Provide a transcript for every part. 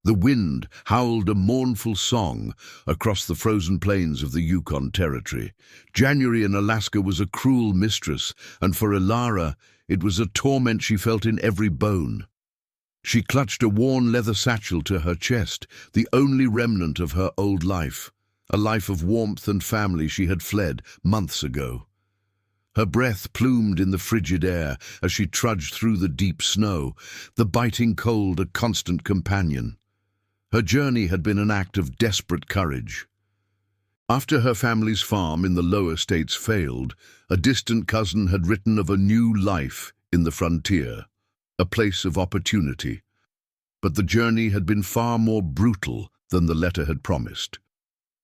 The wind howled a mournful song across the frozen plains of the Yukon territory. January in Alaska was a cruel mistress, and for Ilara, it was a torment she felt in every bone. She clutched a worn leather satchel to her chest, the only remnant of her old life, a life of warmth and family she had fled months ago. Her breath plumed in the frigid air as she trudged through the deep snow, the biting cold a constant companion. Her journey had been an act of desperate courage. After her family's farm in the lower states failed, a distant cousin had written of a new life in the frontier, a place of opportunity. But the journey had been far more brutal than the letter had promised.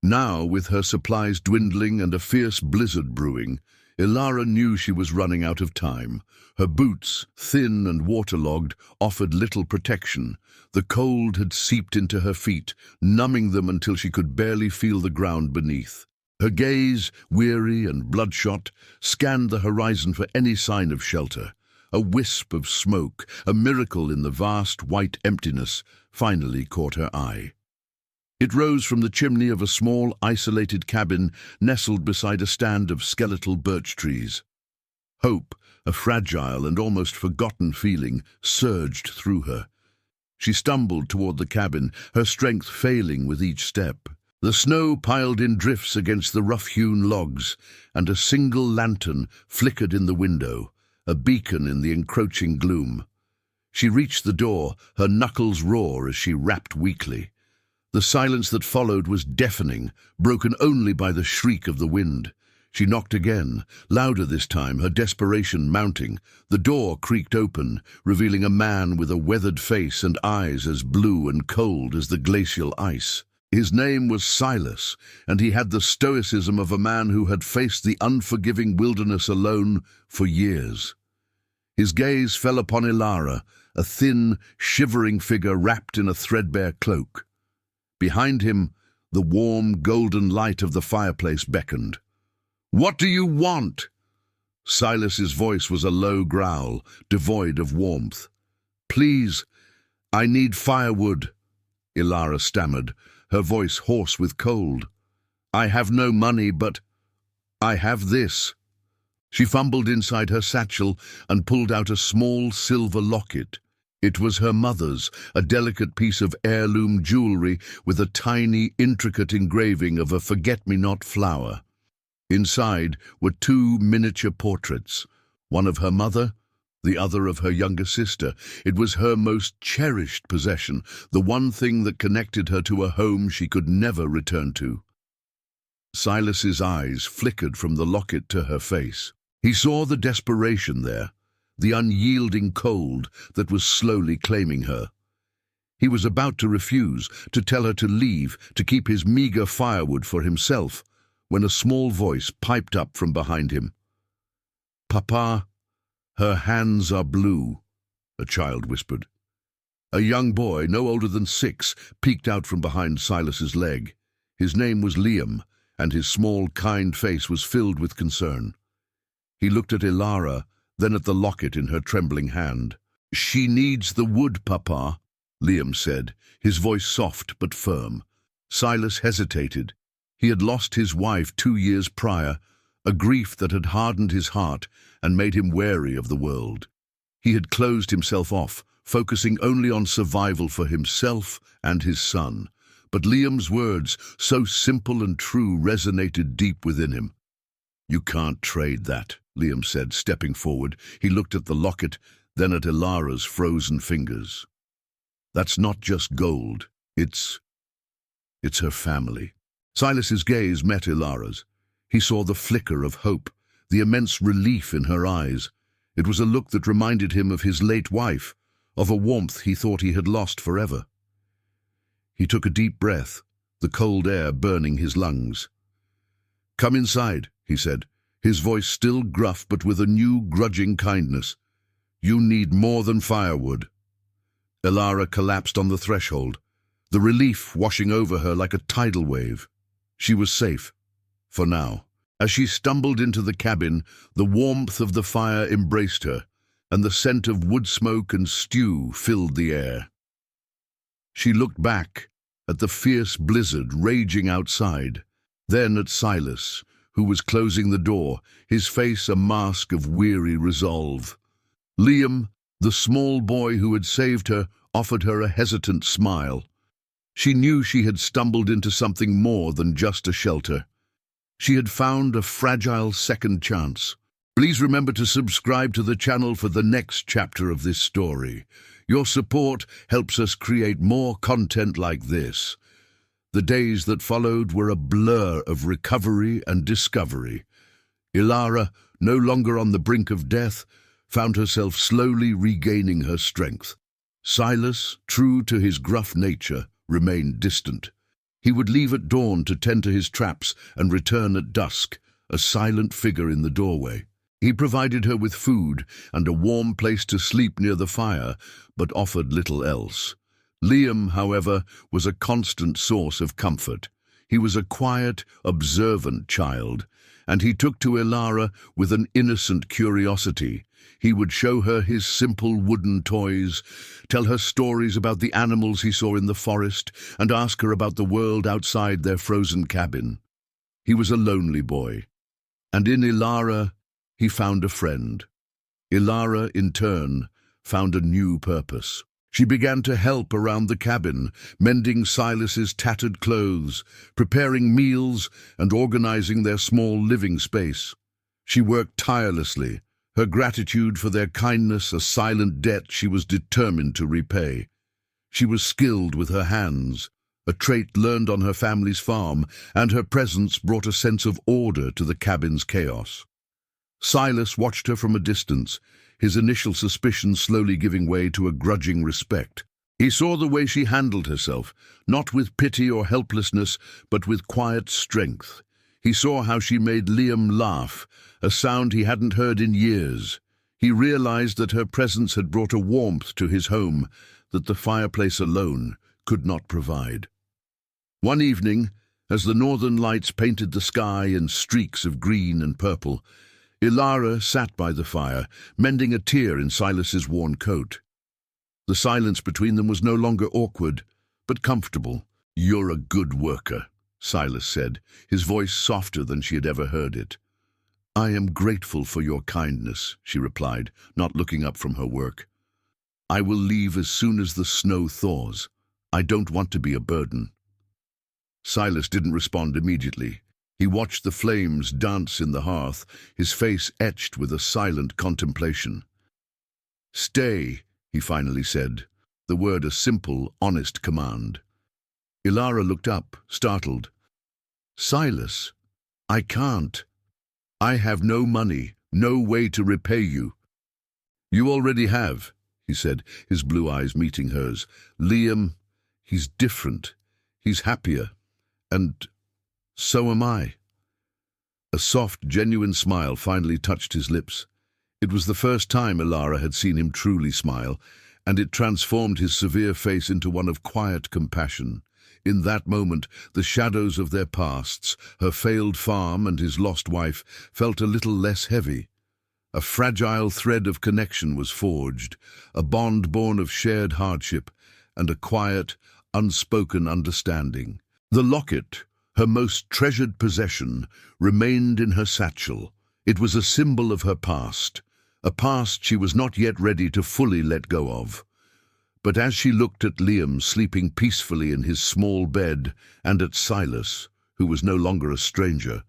Now, with her supplies dwindling and a fierce blizzard brewing, Ilara knew she was running out of time. Her boots, thin and waterlogged, offered little protection. The cold had seeped into her feet, numbing them until she could barely feel the ground beneath. Her gaze, weary and bloodshot, scanned the horizon for any sign of shelter. A wisp of smoke, a miracle in the vast white emptiness, finally caught her eye. It rose from the chimney of a small, isolated cabin nestled beside a stand of skeletal birch trees. Hope, a fragile and almost forgotten feeling, surged through her. She stumbled toward the cabin, her strength failing with each step. The snow piled in drifts against the rough-hewn logs, and a single lantern flickered in the window, a beacon in the encroaching gloom. She reached the door, her knuckles raw as she rapped weakly. The silence that followed was deafening, broken only by the shriek of the wind. She knocked again, louder this time, her desperation mounting. The door creaked open, revealing a man with a weathered face and eyes as blue and cold as the glacial ice. His name was Silas, and he had the stoicism of a man who had faced the unforgiving wilderness alone for years. His gaze fell upon Ilara, a thin, shivering figure wrapped in a threadbare cloak. Behind him, the warm, golden light of the fireplace beckoned. "What do you want?" Silas's voice was a low growl, devoid of warmth. "Please, I need firewood," Ilara stammered, her voice hoarse with cold. "I have no money, but I have this." She fumbled inside her satchel and pulled out a small silver locket. It was her mother's, a delicate piece of heirloom jewelry with a tiny, intricate engraving of a forget-me-not flower. Inside were two miniature portraits, one of her mother, the other of her younger sister. It was her most cherished possession, the one thing that connected her to a home she could never return to. Silas's eyes flickered from the locket to her face. He saw the desperation there, the unyielding cold that was slowly claiming her. He was about to refuse, to tell her to leave, to keep his meager firewood for himself, when a small voice piped up from behind him. "Papa, her hands are blue," a child whispered. A young boy, no older than 6, peeked out from behind Silas's leg. His name was Liam, and his small, kind face was filled with concern. He looked at Ilara, then at the locket in her trembling hand. "She needs the wood, Papa," Liam said, his voice soft but firm. Silas hesitated. He had lost his wife 2 years prior, a grief that had hardened his heart and made him wary of the world. He had closed himself off, focusing only on survival for himself and his son. But Liam's words, so simple and true, resonated deep within him. "You can't trade that," Liam said, stepping forward. He looked at the locket, then at Ilara's frozen fingers. "That's not just gold. It's her family." Silas's gaze met Ilara's. He saw the flicker of hope, the immense relief in her eyes. It was a look that reminded him of his late wife, of a warmth he thought he had lost forever. He took a deep breath, the cold air burning his lungs. "Come inside," he said, his voice still gruff but with a new grudging kindness. "You need more than firewood." Ilara collapsed on the threshold, the relief washing over her like a tidal wave. She was safe, for now. As she stumbled into the cabin, the warmth of the fire embraced her, and the scent of wood smoke and stew filled the air. She looked back at the fierce blizzard raging outside, then at Silas, who was closing the door, his face a mask of weary resolve. Liam, the small boy who had saved her, offered her a hesitant smile. She knew she had stumbled into something more than just a shelter. She had found a fragile second chance. Please remember to subscribe to the channel for the next chapter of this story. Your support helps us create more content like this. The days that followed were a blur of recovery and discovery. Ilara, no longer on the brink of death, found herself slowly regaining her strength. Silas, true to his gruff nature, remained distant. He would leave at dawn to tend to his traps and return at dusk, a silent figure in the doorway. He provided her with food and a warm place to sleep near the fire, but offered little else. Liam, however, was a constant source of comfort. He was a quiet, observant child, and he took to Ilara with an innocent curiosity. He would show her his simple wooden toys, tell her stories about the animals he saw in the forest, and ask her about the world outside their frozen cabin. He was a lonely boy, and in Ilara he found a friend. Ilara, in turn, found a new purpose. She began to help around the cabin, mending Silas's tattered clothes, preparing meals, and organizing their small living space. She worked tirelessly, her gratitude for their kindness a silent debt she was determined to repay. She was skilled with her hands, a trait learned on her family's farm, and her presence brought a sense of order to the cabin's chaos. Silas watched her from a distance, his initial suspicion slowly giving way to a grudging respect. He saw the way she handled herself, not with pity or helplessness, but with quiet strength. He saw how she made Liam laugh, a sound he hadn't heard in years. He realized that her presence had brought a warmth to his home that the fireplace alone could not provide. One evening, as the northern lights painted the sky in streaks of green and purple, Ilara sat by the fire, mending a tear in Silas's worn coat. The silence between them was no longer awkward, but comfortable. "You're a good worker," Silas said, his voice softer than she had ever heard it. "I am grateful for your kindness," she replied, not looking up from her work. "I will leave as soon as the snow thaws. I don't want to be a burden." Silas didn't respond immediately. He watched the flames dance in the hearth, his face etched with a silent contemplation. "Stay," he finally said, the word a simple, honest command. Ilara looked up, startled. "Silas, I can't. I have no money, no way to repay you." "You already have," he said, his blue eyes meeting hers. "Liam, he's different. He's happier. And so am I." A soft, genuine smile finally touched his lips. It was the first time Ilara had seen him truly smile, and it transformed his severe face into one of quiet compassion. In that moment, the shadows of their pasts, her failed farm and his lost wife, felt a little less heavy. A fragile thread of connection was forged, a bond born of shared hardship and a quiet, unspoken understanding. The locket, her most treasured possession, remained in her satchel. It was a symbol of her past, a past she was not yet ready to fully let go of. But as she looked at Liam sleeping peacefully in his small bed, and at Silas, who was no longer a stranger,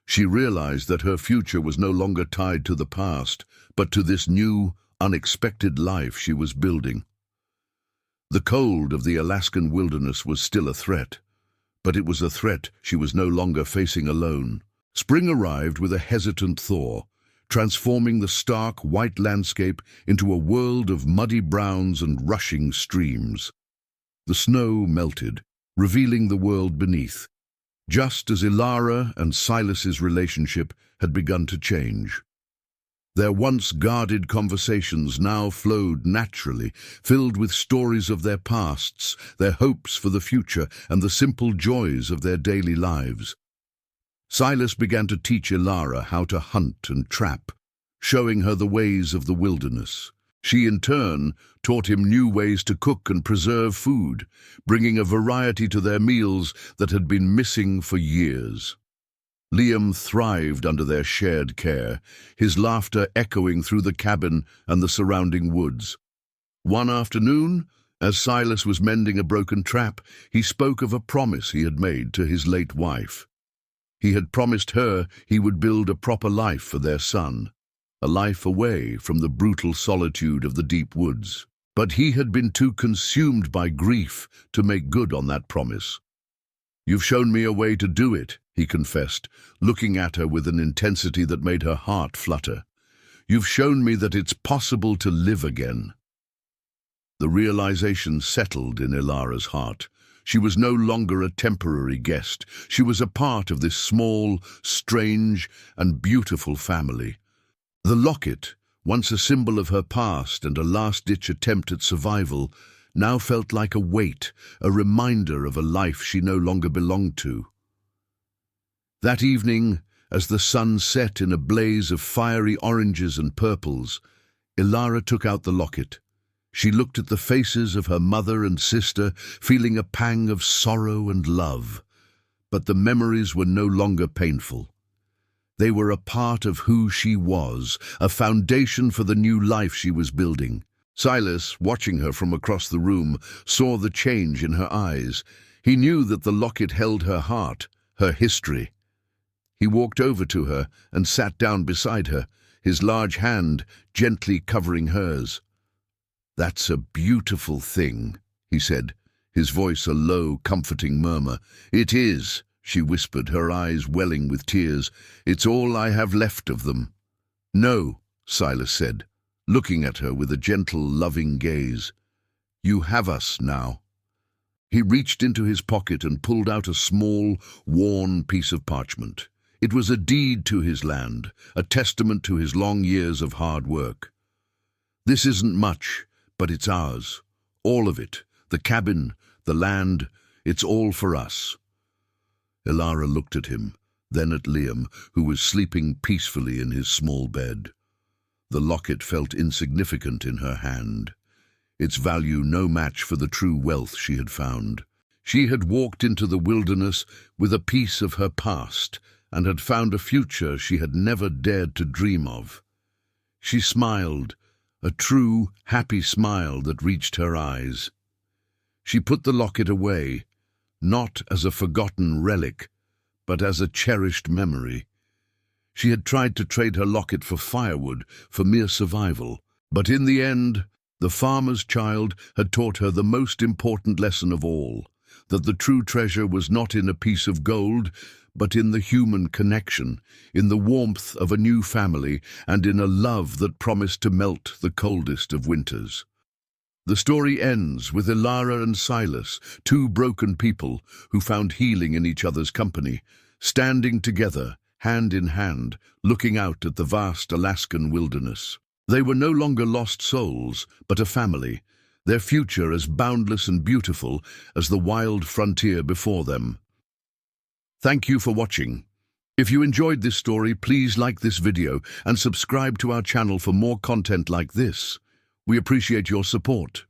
she realized that her future was no longer tied to the past, but to this new, unexpected life she was building. The cold of the Alaskan wilderness was still a threat, but it was a threat she was no longer facing alone. Spring arrived with a hesitant thaw, transforming the stark white landscape into a world of muddy browns and rushing streams. The snow melted, revealing the world beneath, just as Ilara and Silas's relationship had begun to change. Their once guarded conversations now flowed naturally, filled with stories of their pasts, their hopes for the future, and the simple joys of their daily lives. Silas began to teach Ilara how to hunt and trap, showing her the ways of the wilderness. She in turn taught him new ways to cook and preserve food, bringing a variety to their meals that had been missing for years. Liam thrived under their shared care, his laughter echoing through the cabin and the surrounding woods. One afternoon, as Silas was mending a broken trap, he spoke of a promise he had made to his late wife. He had promised her he would build a proper life for their son, a life away from the brutal solitude of the deep woods. But he had been too consumed by grief to make good on that promise. "You've shown me a way to do it," he confessed, looking at her with an intensity that made her heart flutter. "You've shown me that it's possible to live again." The realization settled in Ilara's heart. She was no longer a temporary guest. She was a part of this small, strange, and beautiful family. The locket, once a symbol of her past and a last-ditch attempt at survival, now felt like a weight, a reminder of a life she no longer belonged to. That evening, as the sun set in a blaze of fiery oranges and purples, Ilara took out the locket. She looked at the faces of her mother and sister, feeling a pang of sorrow and love. But the memories were no longer painful. They were a part of who she was, a foundation for the new life she was building. Silas, watching her from across the room, saw the change in her eyes. He knew that the locket held her heart, her history. He walked over to her and sat down beside her, his large hand gently covering hers. "That's a beautiful thing," he said, his voice a low, comforting murmur. "It is," she whispered, her eyes welling with tears. "It's all I have left of them." "No," Silas said, looking at her with a gentle, loving gaze. "You have us now." He reached into his pocket and pulled out a small, worn piece of parchment. It was a deed to his land, a testament to his long years of hard work. "This isn't much, but it's ours. All of it. The cabin, the land, it's all for us." Ilara looked at him, then at Liam, who was sleeping peacefully in his small bed. The locket felt insignificant in her hand, its value no match for the true wealth she had found. She had walked into the wilderness with a piece of her past and had found a future she had never dared to dream of. She smiled, a true, happy smile that reached her eyes. She put the locket away, not as a forgotten relic, but as a cherished memory. She had tried to trade her locket for firewood, for mere survival, but in the end, the farmer's child had taught her the most important lesson of all, that the true treasure was not in a piece of gold, but in the human connection, in the warmth of a new family, and in a love that promised to melt the coldest of winters. The story ends with Ilara and Silas, two broken people who found healing in each other's company, standing together, hand in hand, looking out at the vast Alaskan wilderness. They were no longer lost souls, but a family, their future as boundless and beautiful as the wild frontier before them. Thank you for watching. If you enjoyed this story, please like this video and subscribe to our channel for more content like this. We appreciate your support.